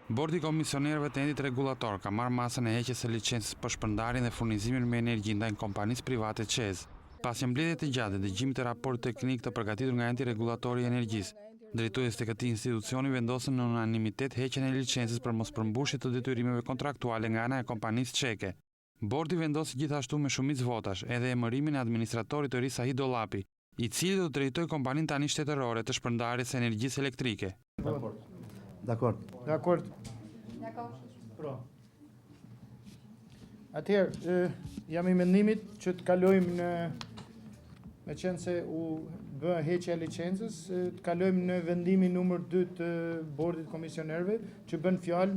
Bordi i Komisionerëve të Endit Rregullator ka marrë masën e heqjes së licencës për shpërndarjen dhe furnizimin me energji ndaj kompanisë private ÇEZ. Pasi mbledhje të gjatë dhe dëgjimit të raportit teknik të përgatitur nga Enti Rregullatori i Energjisë, drejtues të këtij institucioni vendosën në unanimitet heqjen e licencës për mospërmbushje të detyrimeve kontraktuale nga ana e kompanisë çeke. Bordi vendosi gjithashtu me shumicë votash edhe emërimin e administratorit të ri Sahid Dollapi, i cili do të drejtojë kompaninë tani shtetërore të shpërndarjes së energjisë elektrike. Dakord. Pro. Atëherë, jam i mendimit që të kalojmë në me qenë se u bë heqja e licencës, të kalojmë në vendimin numër 2 të Bordit Komisionerëve, që bën fjalë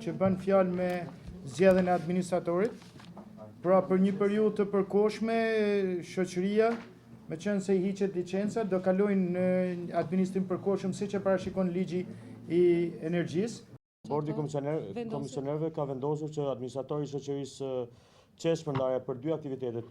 që bën fjalë me zgjedhjen e administratorit. Pra për një periudhë të përkohshme, shoqëria, me qenë se i hiqet licenca, do kalojnë në administrim përkohshëm siç e parashikon ligji i energjisë. Bordi Komisionerëve ka vendosur që administratori i shoqërisë ÇEZ shpërndarja për 2 aktivitetet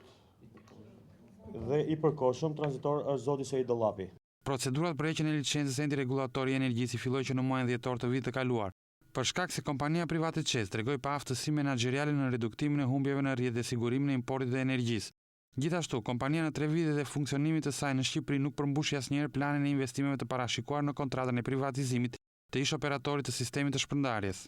dhe i përkohshëm tranzitor është zoti Sahid Dollapi. Procedurat për heqjen e licencës Enti Rregullatori i Energjisë filloi që në muajin dhjetor të vitit të kaluar, për shkak se kompania private ÇEZ tregoi pa aftësi menaxheriale në reduktimin e humbjeve në rrjet dhe sigurimin e importit të energjisë. Gjithashtu, kompania në 3 vite dhe funksionimit të saj në Shqipëri nuk përmbushi asnjëherë planin e investimeve të parashikuar në kontratën e privatizimit të ish operatorit të sistemit të shpërndarjes.